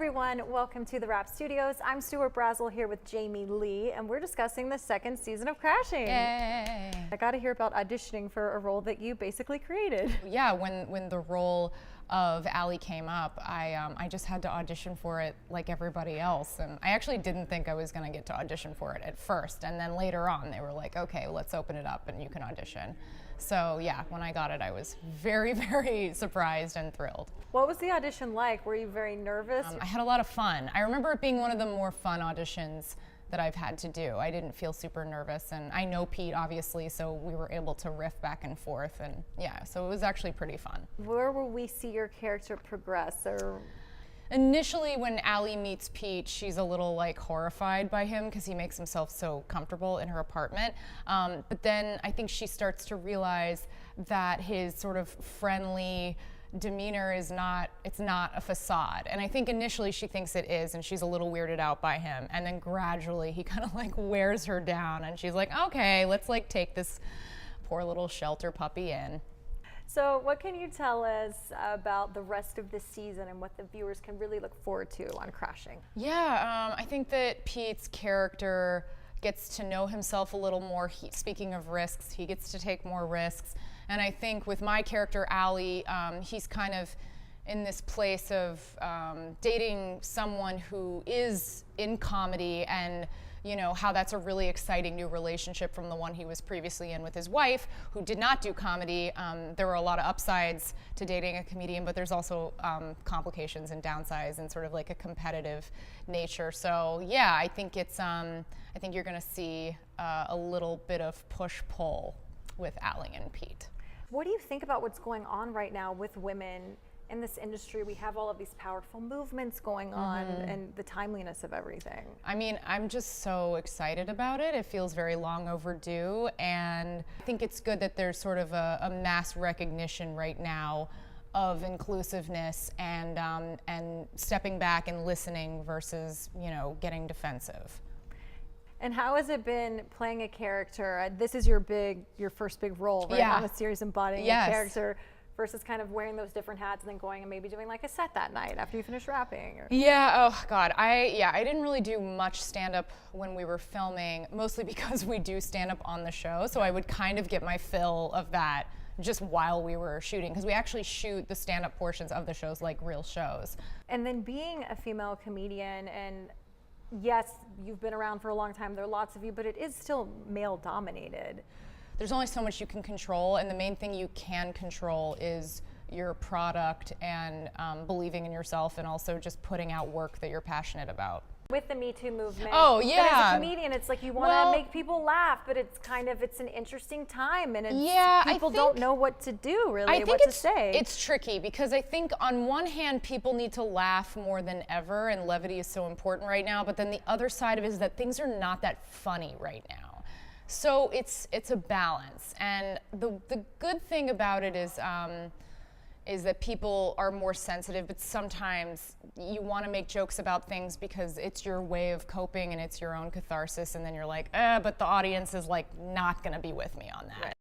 everyone, welcome to TheWrap Studios. I'm Stuart Brazel here with Jamie Lee, and we're discussing the second season of Crashing. Yay! I got to hear about auditioning for a role that you basically created. Yeah, when the role of Allie came up, I just had to audition for it like everybody else, and I actually didn't think I was going to get to audition for it at first, and then later on they were like, okay, let's open it up and you can audition. So yeah, when I got it, I was very, very surprised and thrilled. What was the audition like? Were you very nervous? I had a lot of fun. I remember it being one of the more fun auditions that I've had to do. I didn't feel super nervous, and I know Pete obviously, so we were able to riff back and forth, and yeah, so it was actually pretty fun. Where will we see your character progress? Or initially, when Allie meets Pete, she's a little like horrified by him because he makes himself so comfortable in her apartment. But then I think she starts to realize that his sort of friendly demeanor is it's not a facade. And I think initially she thinks it is, and she's a little weirded out by him. And then gradually he kind of like wears her down, and she's like, okay, let's like take this poor little shelter puppy in. so what can you tell us about the rest of this season and what the viewers can really look forward to on Crashing? Yeah, I think that Pete's character gets to know himself a little more. Speaking of risks, he gets to take more risks. And I think with my character, Allie, he's kind of in this place of dating someone who is in comedy, and you know how that's a really exciting new relationship from the one he was previously in with his wife, who did not do comedy. There were a lot of upsides to dating a comedian, but there's also complications and downsides and sort of like a competitive nature. So yeah, I think I think you're going to see a little bit of push-pull with Allie and Pete. What do you think about what's going on right now with women in this industry? We have all of these powerful movements going on, and the timeliness of everything. I mean, I'm just so excited about it. It feels very long overdue, and I think it's good that there's sort of a mass recognition right now of inclusiveness and stepping back and listening versus, you know, getting defensive. And how has it been playing a character? This is your first big role, right? Yeah. On a series embodying Yes. a character versus kind of wearing those different hats and then going and maybe doing like a set that night after you finish rapping. Or... Yeah, oh God, I didn't really do much stand-up when we were filming, mostly because we do stand-up on the show, so I would kind of get my fill of that just while we were shooting, because we actually shoot the stand-up portions of the shows like real shows. And then being a female comedian, and yes, you've been around for a long time, there are lots of you, but it is still male dominated. There's only so much you can control, and the main thing you can control is your product and believing in yourself, and also just putting out work that you're passionate about. With the Me Too movement. Oh, But yeah. as a comedian, it's like you want to make people laugh, but it's an interesting time, and people don't know what to do, really, what to say. It's tricky because I think on one hand, people need to laugh more than ever, and levity is so important right now, but then the other side of it is that things are not that funny right now. So it's a balance, and the good thing about it is that people are more sensitive, but sometimes you want to make jokes about things because it's your way of coping and it's your own catharsis, and then you're like, but the audience is like not going to be with me on that.